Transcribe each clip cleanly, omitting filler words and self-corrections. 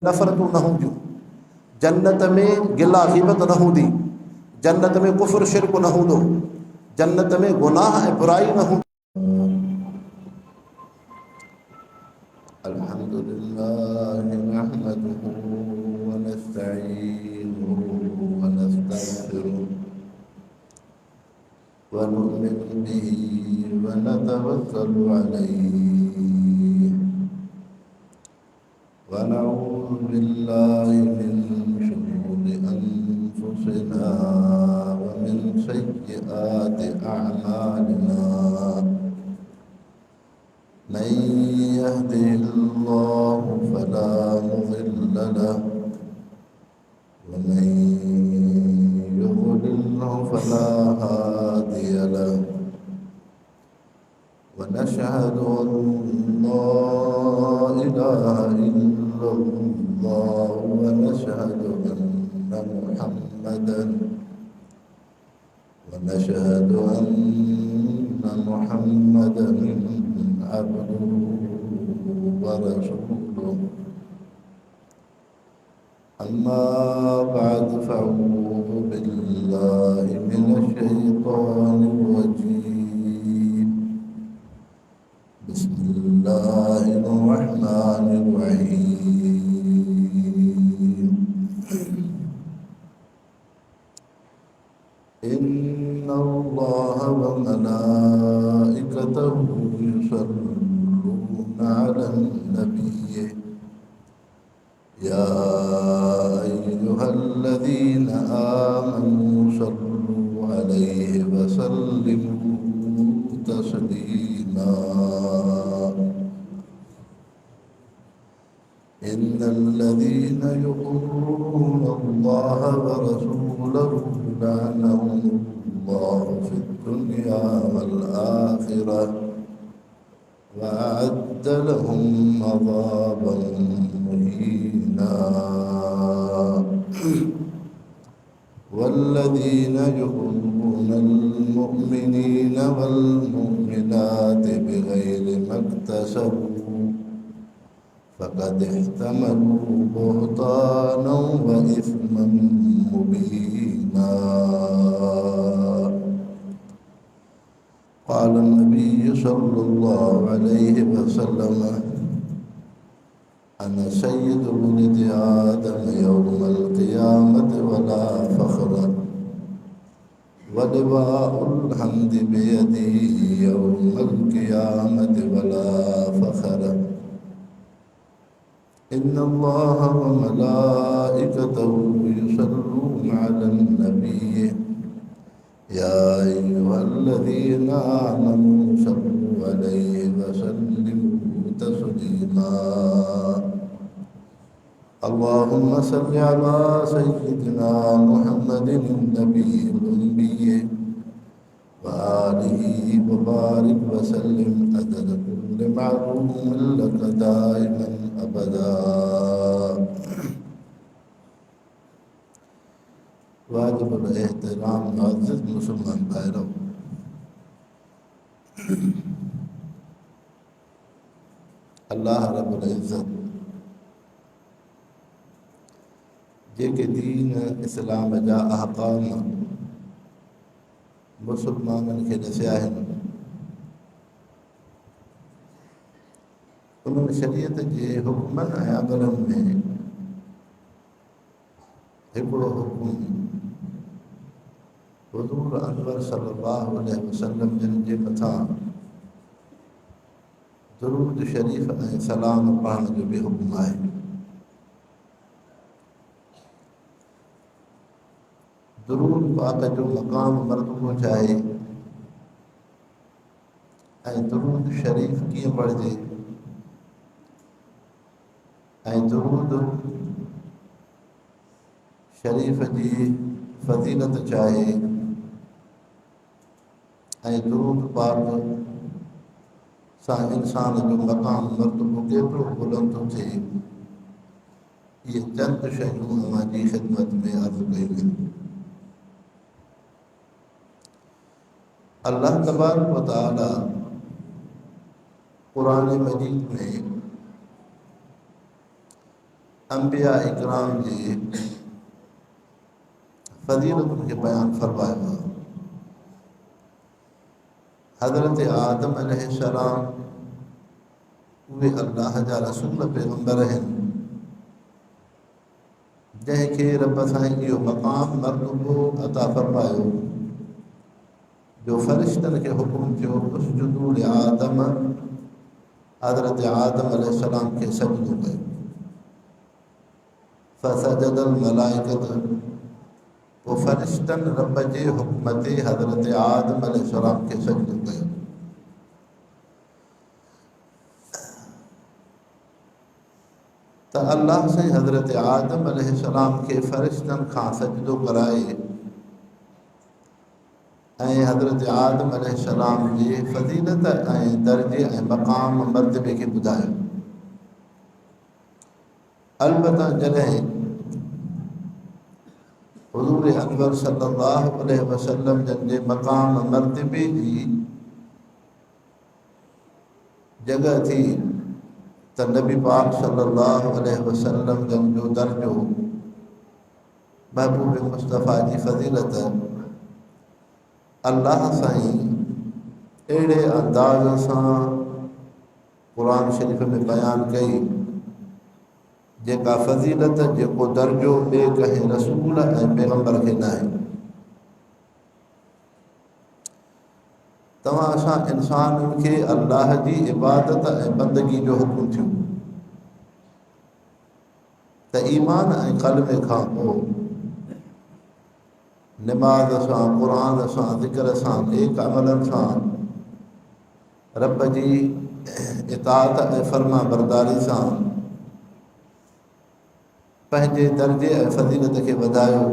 नफ़रतूं न हूंदियूं, जन्नत में गिला ग़ीबत न हूंदी, जन्नत में कुफ़्र शिरक न हूंदो, जन्नत में गुनाह ऐं बुराई न हूंदी। अल्हम्दुलिल्लाह नहमदुहु व नस्तईनुहु व नस्तगफिरुहु व नु'मिनु बिही व नतवक्कलु अलैहि व नऊज़ु बिल्लाहि मिन शुरूरि अनफुसिना व मिन सय्यिआति अअमालिना। मन यहदिहिल्लाहु फला मुज़िल्ल लहु व मन युज़लिल्हु फला हादिय लहु व नशहदु अल्ला इलाहा इल्लल्लाह व नशहदु अन्ना मुहम्मदन अब्दुहु व रसूलुहु। अम्मा बअद फ़अऊज़ु बिल्लाहि मिनश शैतानिर रजीम। बिस्मिल्लाहिर रहमानिर रहीम। इन्नल्लाह व मलाइकतहु युसल्लूना अलन नबी या अय्युहल्लज़ीना आमनू सल्लू अलैहि व सल्लिमू तस्लीमा। इन्नल्लज़ीना युज़ूना अल्लाह व रसूलहु लअनहुमुल्लाहु फिद्दुन्या वल आखिरह व अअद्द लहुम अज़ाबन मुहीना। वल्लज़ीना युज़ूनल मुअ्मिनीना वल मुअ्मिनाति बिग़ैरि मक्तसबू फ़क़द इह्तमलू बुहतानन व इस्मन मुबीना। क़ाल नबी सल्लल्लाहु अलैहि वसल्लम अना सय्यिदु वलदी आदम यौमल क़ियामति वला फ़ख़्र व लिवाउल हम्दि बियदी यौमल क़ियामति वला फ़ख़्र। इन्नल्लाह व मलाइकतहु युसल्लूना अलन नबी या अय्युहल्लज़ीना आमनू सल्लू अलैहि व सल्लिमू तस्लीमा। अल्लाहुम्मा सल्लि अला सय्यिदिना मुहम्मदिन नबिय्यिल उम्मी व आलिहि व बारिक व सल्लिम अदद कुल्लि मअलूमिन लक दाइमन अबदा। वाजिबुल एहतराम मुअज़्ज़ज़ मुसलमान भाइयों, अल्लाह रब्बुल इज़्ज़त जेके दीन इस्लाम जा अहकाम मुसलमाननि खे ॾसिया आहिनि, उन्हनि शरीयत जे हुक्मनि ऐं अमलनि में हिकिड़ो हुकुम हुज़ूर अनवर सल्लल्लाहु अलैहि वसल्लम जिन जे मथां दुरूद शरीफ़ ऐं सलाम पढ़ण जो बि हुकुम आहे। दुरूद पाक जो मक़ाम मरतबो छा आहे ऐं दुरूद शरीफ़ कीअं पढ़िजे ऐं दुरूद शरीफ़ जी फ़ज़ीलत छा आहे ऐं दुरूद पाक सां इंसान जो मक़ाम मरतबो केतिरो बुलंद थो थिए, इहे चंद शयूं अव्हांजी ख़िदमत में अर्ज़ु कयूं आहिनि। अल्लाह तबारक व तआला कुरान मजीद में अंबिया इकराम जी फजीलतुनि खे बयान फरमायो। हज़रत आदम अलैहिस्सलाम उहे अल्लाह जा रसूल पैगंबर आहिनि जंहिंखे रब साईं इहो मक़ाम मर्तबो अता फरमायो जो फ़रिश्तनि खे हुकुम थियो उसजुदू लि आदम, हज़रत आदम अलैहिस्सलाम खे सजदो कयो। फसजदल मलाइकत, पोइ फ़रिश्तनि रब जे हुक्म ते हज़रत आदम अलैहिस्सलाम खे सजदो कयो। त अल्लाह साईं हज़रत आदम अलैहिस्सलाम खे फ़रिश्तनि खां सजदो कराए ऐं हज़रत आदम अलैहिस्सलाम जे फ़ज़ीलत ऐं दर्जे ऐं मक़ाम मर्तबे खे ॿुधायो। अलबत्ता जॾहिं हुज़ूर अनवर सल्लल्लाहु अलैहि वसल्लम जन जे मक़ाम मर्तबे जी जॻह थी त नबी पाक सल्लल्लाहु अलैहि वसल्लम जन जो दर्जो महबूब मुस्तफ़ा जी फ़ज़ीलत अल्लाह साईं अहिड़े अंदाज़ सां क़ुरान शरीफ़ में बयान कई जेका फ़ज़ीलत जेको दर्जो ॿिए कंहिं रसूल ऐं पैगंबर खे न आहे। तव्हां असां इंसाननि खे अल्लाह जी इबादत ऐं बंदगी जो हुकुम थियो त ईमान ऐं क़ल्बे खां पोइ निमाज़ सां, क़ुरान सां, ज़िक्र सां, नेक अमलनि सां रब जी इताअत ऐं फर्मा बरदारी सां पंहिंजे दर्जे ऐं फ़ज़ीलत खे वधायो।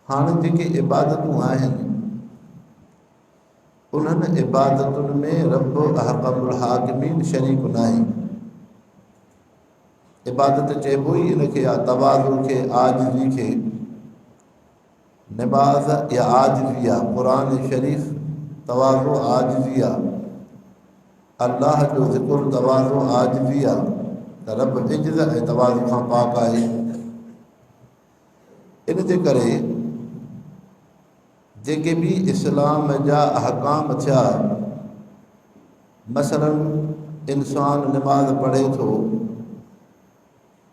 हाणे जेके इबादतूं आहिनि उन्हनि इबादतुनि में रब अहकमुल हाकिमीन शरीक न आहे। इबादत चइबो ई इन खे आहे, तवाज़ु खे, आजिज़ी खे। निमाज़ या आजिज़ी आहे, क़ुरान शरीफ़ तवाज़ु आजिज़ी आहे, अल्लाह जो ज़िक्र तवाज़ु आजिज़ी आहे त रब इज़्ज़त ऐं तवाज़ु खां पाक आहे। इन जे करे जेके बि इस्लाम जा अहकाम थिया, मसलन इंसान निमाज़ पढ़े थो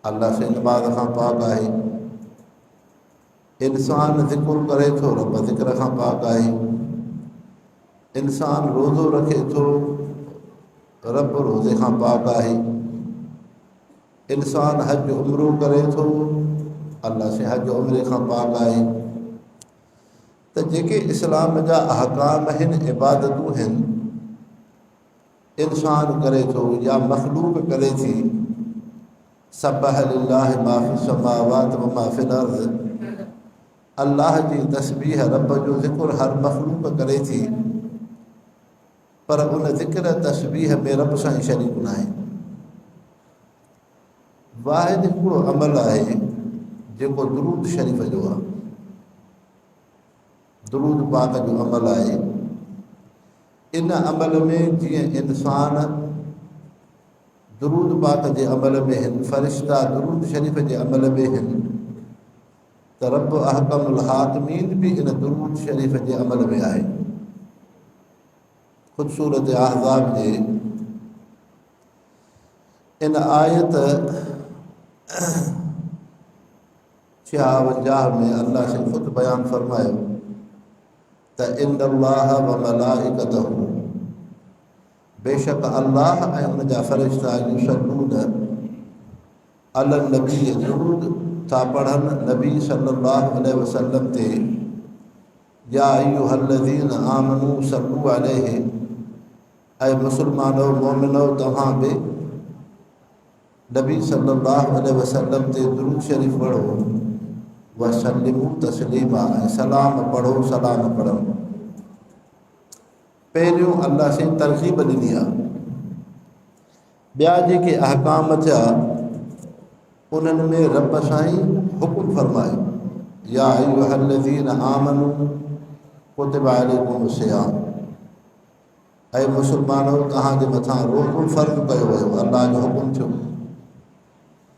अल्लाह से निमाज़ खां पाक आहे, इंसान ज़िक्र करे थो रब ज़िक्र खां पाक आहे, इंसान रोज़ो रखे थो रब रोज़े खां पाक आहे, इंसान हज उमरो करे थो अल्लाह से हज उमरे खां पाक आहे। त जेके इस्लाम जा अहकाम आहिनि, इबादतूं आहिनि, इंसान करे थो या मखलूक करे थी, सब्बह लिल्लाहि मा फ़िस समावाति व मा फ़िल अर्ज़, अल्लाह जी तस्बीह रब जो ज़िक्र हर मखलूक करे थी, पर उन ज़िक्र तस्बीह में रब सां ई शरीक न आहे। वाहिद हिकिड़ो अमल आहे जेको दुरूद शरीफ़ जो आहे, दुरूद पाक जो अमल आहे। इन अमल में जीअं इंसान दुरूद पाक जे अमल में आहिनि, फ़रिश्ता दुरूद शरीफ़ जे अमल में आहिनि, त रब अहकमुल हाकिमीन बि इन दुरूद शरीफ़ जे अमल में आहे। ख़ुदि सूरत अहज़ाब जे इन आयत 56 में अल्लाह से ख़ुदि बयान फरमायो त इन्नल्लाह व मलाइकतहू, बेशक अल्लाह ऐं उन जा फ़रिश्ता युसल्लून अलन नबी, दुरूद था पढ़नि नबी सल्लल्लाहु अलैहि वसल्लम ते। या अय्युहल्लज़ीन आमनू सल्लू अलैहि, ऐं मुसलमानो मोमिनो तव्हां बि नबी सल्लल्लाहु अलैहि वसल्लम ते दुरूद शरीफ़ पढ़ो, वसल्लिमू तस्लीमा, ऐं सलाम पढ़ो, सलाम पढ़ो। पहिरियों अल्लाह से तरग़ीब ॾिनी आहे। ॿिया जेके अहकाम थिया उन्हनि में रब साईं हुकुम फरमायो, या अय्युहल्लज़ीन आमनू कुतिबा अलैकुमुस सियाम, ऐं मुसलमानो तव्हांजे मथां रोज़ो फ़र्ज़ु कयो वियो, अल्लाह जो हुकुम थियो।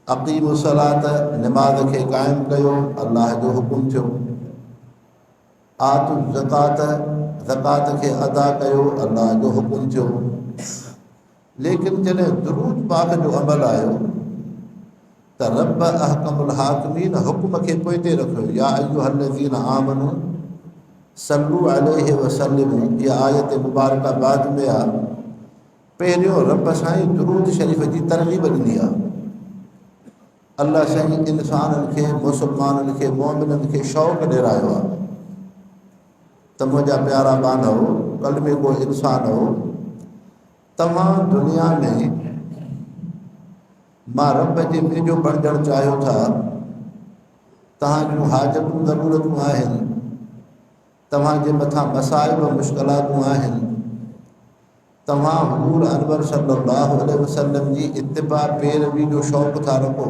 अक़ीमु सलात नमाज़ खे क़ाइमु कयो, अल्लाह जो हुकुम थियो। आतु ज़कात ज़कात खे अदा कयो, अल्लाह जो हुकुम थियो। लेकिन जॾहिं दुरूद पाक जो अमल आयो त रब अहकमुल हाकिमीन हुकुम खे पोइते रखियो। या अय्युहल्लज़ीन आमनू सल्लू अलैहि वसल्लिमू, इहा आयत मुबारका बाद में आहे। पहिरियों रब साईं दुरूद शरीफ़ जी तरग़ीब ॾिनी आहे। अल्लाह साईं इंसाननि खे, मुसलमाननि खे, मोमिननि खे शौक़ु ॾियरायो आहे त मुंहिंजा प्यारा बांधव, कल में को इंसान हो, तव्हां दुनिया में मां रब जे वेझो बणजणु चाहियो था, तव्हां जूं हाजतूं ज़रूरतूं आहिनि, तव्हांजे मथां मसाइब मुश्किलातूं आहिनि, तव्हां हुज़ूर अनवर सल्लल्लाहु अलैहि वसल्लम जी इत्तिबा पैरवी जो शौक़ु था रखो,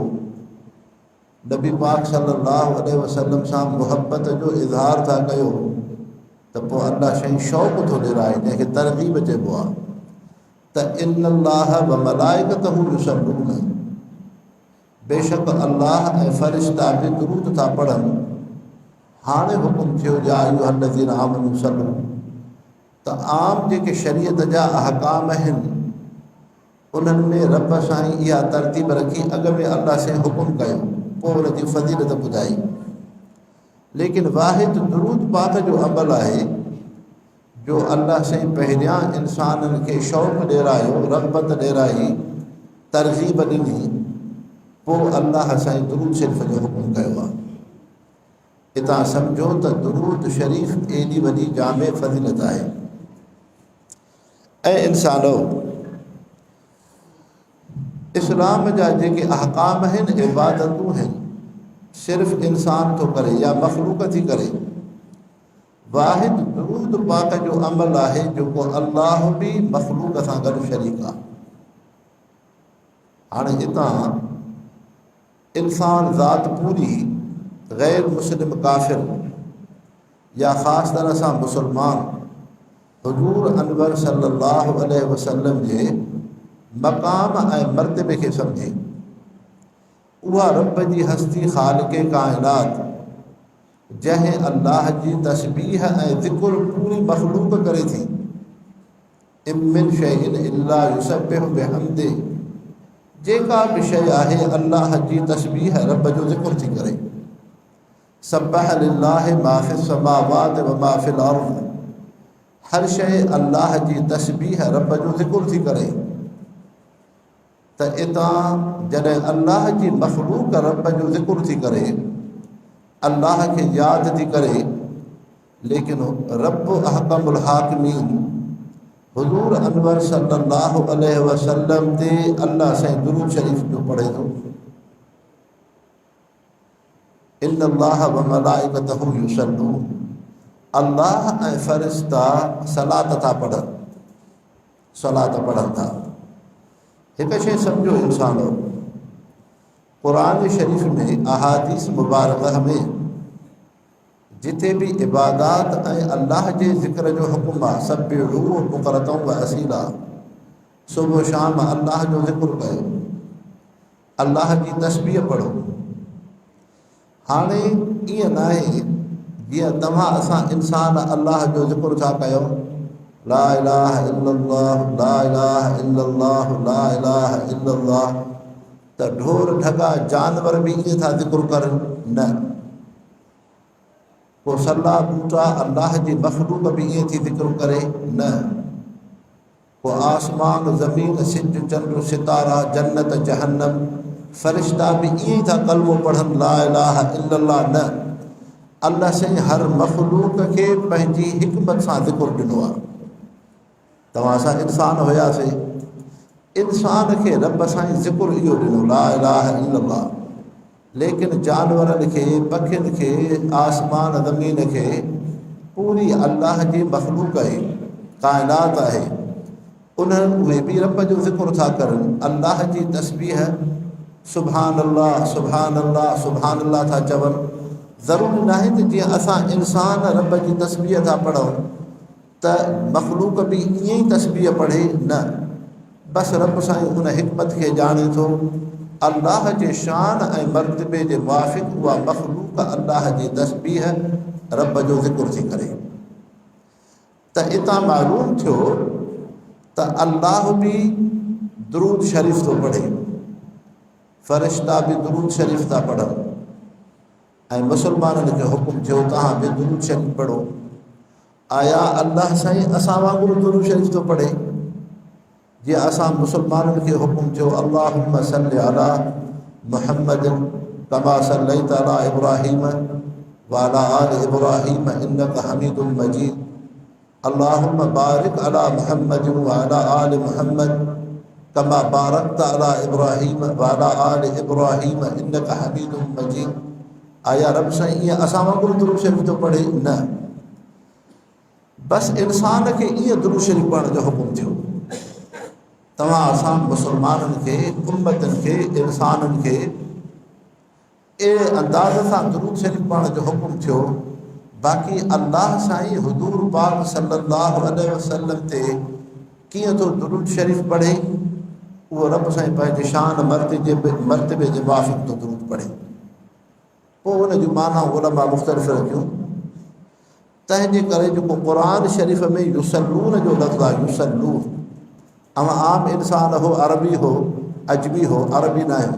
नबी पाक सल्लल्लाहु अलैहि वसल्लम सां मुहबत जो इज़हार था कयो, त पोइ अल्लाह शइ शौक़ु थो ॾिराए, जंहिंखे तरग़ीब चइबो आहे। त इन्नल्लाह व मलाइकतहू युसल्लून, बेशक अल्लाह ऐं फ़रिश्ता बि दुरूद था पढ़नि। हाणे हुकुम थियो या अय्युहल्लज़ीन आमनू सल्लू, त आम जेके शरीयत जा अहकाम आहिनि उन्हनि में रब साईं इहा तरतीब रखी, अॻ में अल्लाह साईं हुकुम कयो, पोइ उन जी फ़ज़ीलत ॿुधाई। लेकिन वाहिद दुरूद पाक जो अमल आहे जो अल्लाह साईं पहिरियां इंसाननि खे शौक़ु ॾियरायो, रग़बत ॾियराई, तरग़ीब ॾिनी, पोइ अल्लाह साईं दुरूद शरीफ़ जो हुकुम कयो आहे। हितां सम्झो त दुरूद शरीफ़ एॾी वॾी जामे फ़ज़ीलत आहे। ऐं इंसानो, इस्लाम जा जेके अहकाम आहिनि, इबादतूं आहिनि, सिर्फ़ु इंसान थो करे या मख़लूक थी करे। वाहिद दुरूद पाक जो अमल आहे जेको अल्लाह बि मख़लूक सां गॾु शरीक आहे। हाणे हितां इंसान ज़ात पूरी गैर मुस्लिम काफ़िर या ख़ासि तरह सां मुसलमान हुज़ूर अनवर सल्लल्लाहु अलैहि वसल्लम जे मक़ाम ऐं मर्तबे खे सम्झे, उहा रब जी हस्ती ख़ालिक़े काइनात जंहिं अल्लाह जी तस्बीह ऐं ज़िक्र पूरी मख़लूक करे थी। इम मिन शैइन इल्ला युसब्बिहु बिहम्दिही, जेका बि शइ आहे अल्लाह जी तस्बीह रब जो ज़िक्र थी करे। सब्बह लिल्लाहि मा फ़िस समावाति व मा फ़िल अर्ज़, हर शइ अल्लाह जी तस्बीह रब जो ज़िक्र थी करे। त इतां जॾहिं अल्लाह जी मख़लूक रब जो ज़िक्र थी करे, अल्लाह खे यादि थी करे, लेकिन रब अहकमुल हाकिमीन हुज़ूर अनवर सल्लल्लाहु अलैहि वसल्लम ते अल्लाह साईं दुरूद शरीफ़ जो पढ़े थो। इन्नल्लाह व मलाइकतहू युसल्लून, अल्लाह ऐं फ़रिश्ता सलात था पढ़नि, सलात पढ़नि था। हिकु शइ सम्झो इंसानो, क़ुरान शरीफ़ में अहादीस मुबारकह में जिथे भी इबादात ऐं अल्लाह जे ज़िक्र जो हुकुम आहे, सब्बिहू बुकरतम व असीला, सुबुह शाम अल्लाह जो ज़िक्र कयो, अल्लाह जी तस्बीह पढ़ो। हाणे ईअं न आहे जीअं तव्हां असां इंसान अल्लाह जो ज़िक्र छा कयो, ला इलाहा इल्लल्लाह, ला इलाहा इल्लल्लाह, ला इलाहा इल्लल्लाह, त ढोर ढगा जानवर बि ईअं था ज़िक्र करनि? न। को सला बूटा अल्लाह जी मख़लूक बि ईअं थी ज़िक्र करे? न। को आसमान ज़मीन सिज चंड सितारा जन्नत जहन्नम फ़रिश्ता बि ईअं था कलमो पढ़नि ला इलाहा इल्लल्लाह? न। अल्लाह साईं हर मख़लूक खे पंहिंजी हिकमत सां ज़िक्र ॾिनो आहे। तव्हां असां इंसान हुयासीं, इंसान खे रब साईं ज़िक्र इहो ॾिनो ला इलाहा इल्लल्लाह, लेकिन जानवरनि खे, पखियुनि खे, आसमान ज़मीन खे पूरी अल्लाह जी मख़लूक आहे, काइनात आहे, उहे बि रब जो ज़िक्र था करनि, अल्लाह जी तस्बीह सुभान अल्लाह सुभान अल्लाह सुभान अल्लाह था चवनि। ज़रूरी न आहे त जीअं असां इंसान रब जी तस्बीह था पढ़ूं त मख़लूक बि ईअं ई तस्बीह पढ़े? न। बसि रब साईं उन हिकमत खे ॼाणे थो अल्लाह जे शान ऐं मर्तबे जे मुआफ़िक़ उहा मख़लूक़ अल्लाह जी तस्बीह रब जो ज़िक्र थी करे। त इतां मालूम थियो त अल्लाह बि दुरूद शरीफ़ थो पढ़े, फ़रिश्ता बि दुरूद शरीफ़ था पढ़नि, ऐं मुसलमाननि खे हुकुम थियो तव्हां बि दुरूद शरीफ़ पढ़ो। आया अल्लाह साईं असां वांगुरु दुरूद शरीफ़ थो पढ़े? जीअं असां मुसलमाननि खे हुकुम थियो अल्लाहुम्मा सल्लि अला मुहम्मदिन कमा सल्लैता अला इब्राहीम व अला आलि इब्राहीम इन्नका हमीदुम मजीद, अल्लाहुम्मा बारिक अला मुहम्मदिन व अला आलि मुहम्मद कमा बारकता अला इब्राहीम व अला आलि इब्राहीम इन्नका हमीदुम मजीद। आया रब साईं ईअं असां वांगुरु दुरूद शरीफ़ थो पढ़े? न, बसि इंसान खे ईअं दुरूद शरीफ़ पढ़ण जो हुकुम थियो। तव्हां असां मुसलमाननि खे, उम्मतनि खे, इंसाननि खे अहिड़े अंदाज़ सां दुरूद शरीफ़ पढ़ण जो हुकुम थियो। बाक़ी अल्लाह साईं हुज़ूर पाक सल्लल्लाहु अलैहि वसल्लम ते कीअं थो दुरूद शरीफ़ पढ़े, उहो रब साईं पंहिंजे शान मर्तबे जे मुआफ़िक़ थो दुरूद पढ़े। पोइ उन जूं माना उलमा मुख़्तलिफ़ रखियूं। तंहिंजे करे जेको क़ुरान शरीफ़ में युसल्लून जो लफ़्ज़ आहे, युसल्लून, आम इंसान हो, अरबी हो, अजमी हो, अरबी न आहे।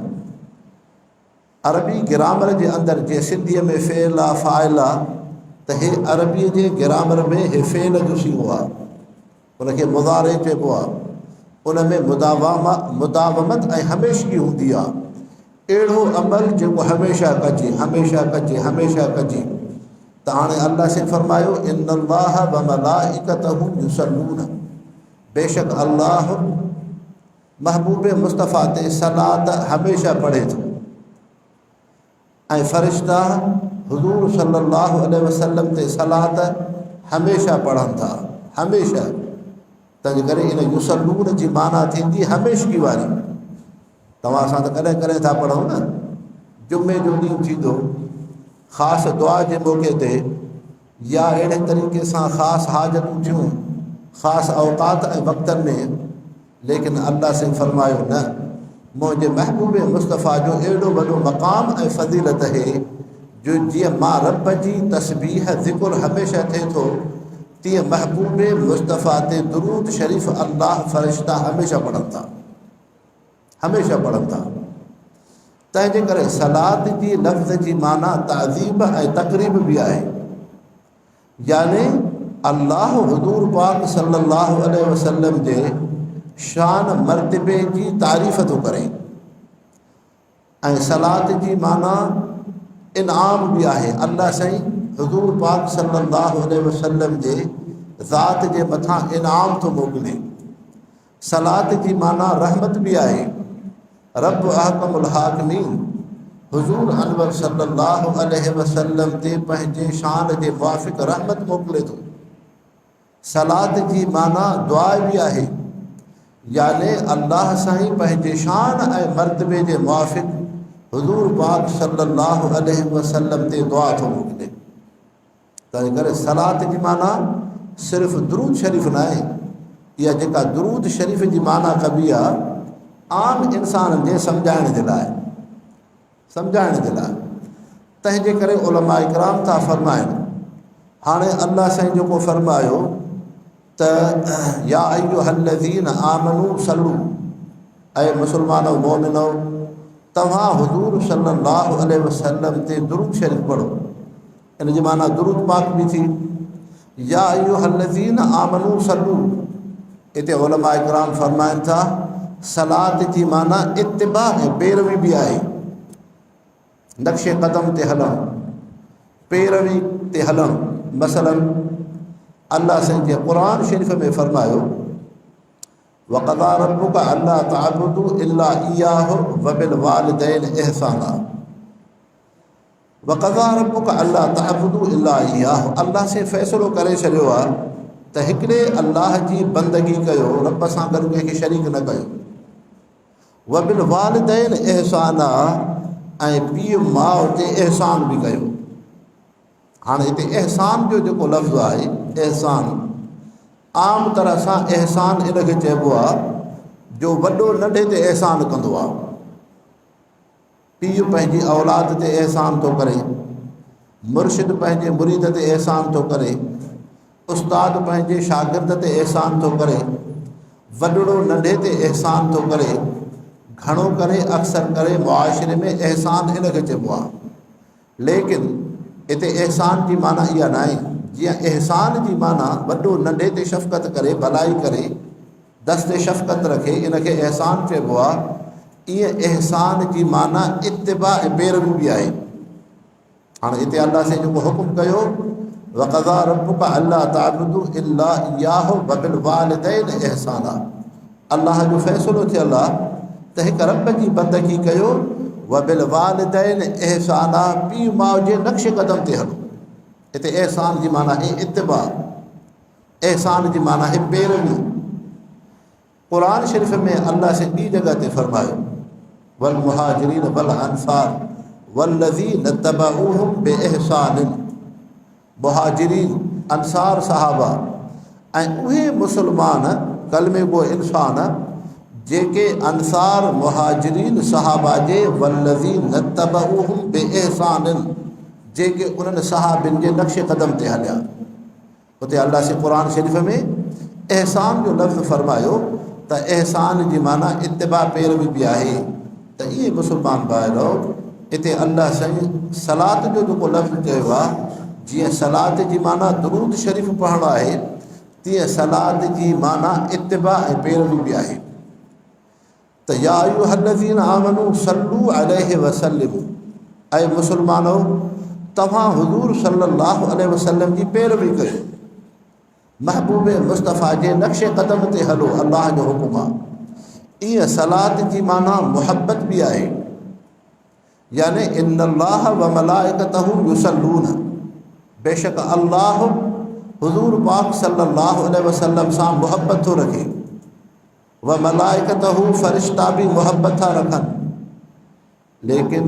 अरबी ग्रामर जे अंदरि जीअं सिंधीअ में फ़ेल आहे, फ़ाइल आहे, त हे अरबीअ जे ग्रामर में हे फ़ेल जो सीगो आहे, उनखे मुज़ारे चइबो आहे। उन में मुदावमत ऐं हमेशगी हूंदी आहे। अहिड़ो अमल जेको हमेशह कजे, हमेशह कजे, हमेशह कजे। त हाणे अल्लाह से फरमायो इन्नल्लाह व मलाइकतहु युसल्लून, बेशक अल्लाह महबूब मुस्तफ़ा ते सलात हमेशह पढ़े थो, ऐं फ़रिश्ता हुज़ूर सल्लल्लाहु अलैहि वसल्लम ते सलात हमेशह पढ़नि था, हमेशह। तंहिंजे करे इन युसल्लून जी माना थींदी हमेशगी वारी। तव्हां सां त कॾहिं कॾहिं था पढ़ूं न, जुमे जो ॾींहुं थींदो ख़ासि दुआ जे मौक़े ते, या अहिड़े तरीक़े सां ख़ासि हाजतूं थियूं ख़ासि औक़ात ऐं वक़्तनि में। लेकिन अल्लाह से फरमायो न, मुंहिंजे महबूब मुस्तफ़ा जो एॾो वॾो मक़ाम ऐं फ़ज़ीलत है जो जीअं मां रब जी तस्बीह ज़िक्र हमेशह थिए थो, तीअं महबूब मुस्तफ़ा ते दुरूद शरीफ़ अल्लाह फ़रिश्ता हमेशह पढ़नि था, हमेशह पढ़नि था। तंहिंजे करे सलात जी लफ़्ज़ जी माना ताज़ीब ऐं तक़रीब बि आहे, यानी अल्लाह हुज़ूर पाक सल्लल्लाहु अलैहि वसल्लम जे शान मर्तबे जी तारीफ़ थो करे। ऐं सलात जी माना इनाम बि आहे। अल्लाह साईं हुज़ूर पाक सल्लल्लाहु अलैहि वसल्लम जे ज़ात जे मथां इनाम थो मोकिले। सलात जी माना रहमत बि आहे। रब अहकमुल हाकिमीन हुज़ूर अनवर सल्लल्लाहु अलैहि वसल्लम ते पंहिंजे शान जे मुआफ़िक़ रहमत मोकिले थो। सलात जी माना दुआ बि आहे, यानी अल्लाह साईं पंहिंजे शान ऐं मर्तबे जे मुआफ़िक़ हुज़ूर पाक सल्लल्लाहु अलैहि वसल्लम ते दुआ थो मोकिले। तंहिं करे सलात जी माना सिर्फ़ु दुरूद शरीफ़ न आहे। इहा जेका दुरूद शरीफ़ जी माना कबी आहे, आम इंसान जे सम्झाइण जे लाइ, सम्झाइण जे लाइ। तंहिंजे करे उलमा इकराम था फरमाइनि। हाणे अल्लाह साईं जेको फरमायो त या अय्युहल्लज़ीन आमनू सल्लू, ऐं मुसलमानो मोमिनो तव्हां हुज़ूर सल्लल्लाहु अलैहि वसल्लम ते दुरूद शरीफ़ पढ़ो। इन जी माना दुरूद पाक बि थी। या अय्युहल्लज़ीन आमनू सल्लू, हिते उलमा इकराम फरमाइनि था सलात जी माना इत्तिबा ऐं पैरवी बि आहे। नक्शे क़दम ते हलणु, पैरवी ते हलणु। मसलन अल्लाह साईं जे क़ुरान शरीफ़ में फरमायो वक़ज़ा रब्बुका अल्ला तअबुदू इल्ला इय्याहु व बिल वालिदैन इहसाना। वक़ज़ा रब्बुका अल्ला तअबुदू इल्ला इय्याहु, अल्लाह से फ़ैसिलो करे छॾियो आहे त हिकिड़े अल्लाह जी बंदगी कयो, रब सां गॾु कंहिंखे शरीक न कयो। व बिल वालिदैन इहसाना, ऐं पीउ माउ ते एहसान बि कयो। हाणे हिते एहसान जो जेको लफ़्ज़ आहे, एहसान आम तरह सां एहसान इनखे चइबो आहे जो वॾो नंढे ते एहसान कंदो आहे। पीउ पंहिंजी औलाद ते एहसान थो करे, मुर्शिद पंहिंजे मुरीद ते एहसान थो करे, उस्ताद पंहिंजे शागिर्द ते एहसान थो करे, वॾड़ो नंढे ते एहसान थो करे। घणो करे अक्सर करे मुआशिरे में एहसान हिनखे चइबो आहे, लेकिन हिते एहसान जी माना इहा न आहे। जीअं एहसान जी माना वॾो नंढे ते शफ़क़त करे, भलाई करे, दस्ते शफ़क़त रखे, इनखे एहसान चइबो आहे। ईअं एहसान जी माना इत्तिबा ऐं पैरवी बि आहे। हाणे हिते अल्लाह से जेको हुकुम कयो, वक़ज़ा रब्बुका अल्ला ताबुदू इल्ला इय्याहु व बिल वालिदैन एहसाना, अल्लाह जो फ़ैसिलो थियल आहे त हिकु रब जी बंदगी कयो, व बिल वालिदैन एहसाना, पीउ माउ जे नक्श क़दम ते हलो। हिते एहसान जी माना है इत्तिबा, एहसान जी माना है पैरवी। क़ुरान शरीफ़ में अल्लाह से ॿी जगह ते फरमायो, वल मुहाजिरीन वल अंसार वल्लज़ीन तबऊहुम बिइहसानिन, मुहाजिरीन अंसार सहाबा ऐं उहे मुसलमान कलमे गो इंसान जेके अंसार मुहाजिरीन सहाबा जे, वल्लज़ीन तबऊहुम बिइहसानिन, जेके उन्हनि सहाबिन जे नक्श क़दम ते हलिया। उते अल्लाह से क़ुरान शरीफ़ में एहसान जो लफ़्ज़ फरमायो त एहसान जी माना इत्तिबा पैरवी बि आहे। त इहे मुस्लमान भाइरो, हिते अल्लाह साईं सलात जो जेको लफ़्ज़ चयो आहे, जीअं सलात जी माना दुरूद शरीफ़ पढ़णु आहे, तीअं सलात जी माना इत्तिबा ऐं पैरवी बि आहे। त या अय्युहल्लज़ीना आमनू सल्लू अलैहि वसल्लिमू, ऐं मुसलमानो तव्हां हुज़ूर सल्लल्लाहु अलैहि वसल्लम जी पैरवी कयो, महबूब मुस्तफ़ा जे नक्श क़दम ते हलो, अल्लाह जो हुकुम आहे। ईअं सलात जी माना मुहब्बत बि आहे, यानी इन्नल्लाह व मलाइकतहू युसल्लून, बेशक अल्लाह हुज़ूर पाक सल्लल्लाहु अलैहि वसल्लम सां मुहब्बत थो रखे, व मलाइकतहू फ़रिश्ता बि मुहब्बत था रखनि। लेकिन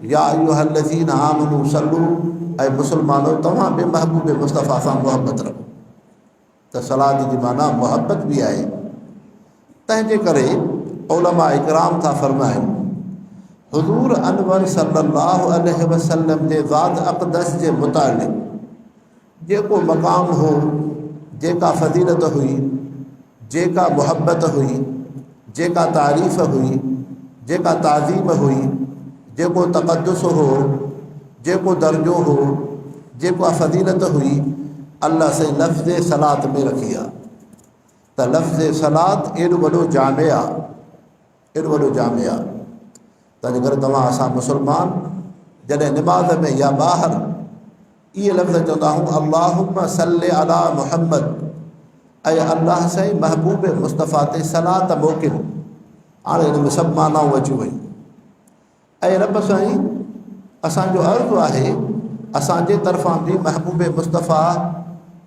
या अय्युहल्लज़ीना आमनू सल्लू, ऐं मुसलमानो तव्हां बि महबूब मुस्तफ़ा सां मुहब्बत रखो। त सलात जी माना मुहब्बत बि आहे। तंहिंजे करे उलमा इकराम था फरमाइनि, हुज़ूर अनवर सल्लल्लाहु अलैहि वसल्लम जे ज़ात अक़दस जे मुतालिक़ जेको मक़ाम हो, जेका फ़ज़ीलत हुई, जेका मुहब्बत हुई, जेका तारीफ़ हुई, जेका ताज़ीम हुई, जेको तक़द्दुस हो, जेको दर्जो हो, जेका फ़ज़ीलत हुई, अल्लाह से लफ़्ज़ सलात में रखी आहे। त लफ़्ज़ सलात एॾो वॾो जामे आहे, एॾो वॾो जामे आहे। तंहिंजे करे तव्हां असां मुसलमान जॾहिं निमाज़ में या ॿाहिरि इहे लफ़्ज़ चवंदा आहियूं, अल्लाहुम्मा सल्लि अला मुहम्मद, ऐं अल्लाह साईं महबूब मुस्तफ़ा ते सलात मोकिल। हाणे हिन में सभु मानाऊं अची वयूं। ऐं रब साईं असांजो अर्ज़ु आहे, असांजे तरफ़ां बि महबूब मुस्तफ़ा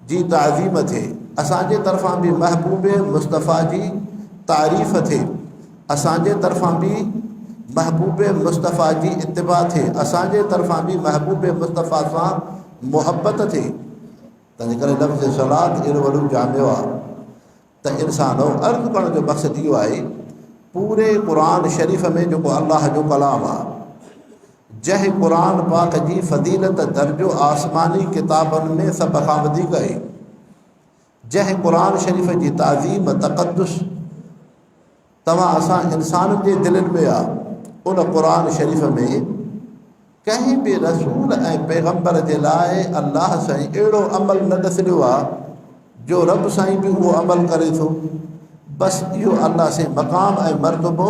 जी ताज़ीम थिए, असांजे तरफ़ां बि महबूब मुस्तफ़ा जी तारीफ़ थिए, असांजे तरफ़ां बि महबूब मुस्तफ़ा जी इत्तिबा थिए, असांजे तरफ़ां बि महबूब मुस्तफ़ा सां मुहब्बत थिए। तंहिंजे करे लफ़्ज़ सलात एॾो वॾो जामियो आहे त इंसानो अर्ज़ु करण जो मक़सदु इहो आहे, पूरे क़ुरान शरीफ़ में जेको अल्लाह जो कलाम आहे, जंहिं क़ुरान पाक जी फ़ज़ीलत दर्जो आसमानी किताबनि में सभ खां वधीक आहे, जंहिं क़ुरान शरीफ़ जी ताज़ीम तक़द्दुस तव्हां असां इंसान जे दिलनि में आहे, उन क़ुरान शरीफ़ में कंहिं बि रसूल ऐं पैगम्बर जे लाइ अल्लाह साईं अहिड़ो अमल न ॾसियो आहे जो रब साईं बि उहो अमल करे थो। बसि इहो अल्लाह से मक़ाम ऐं मर्तबो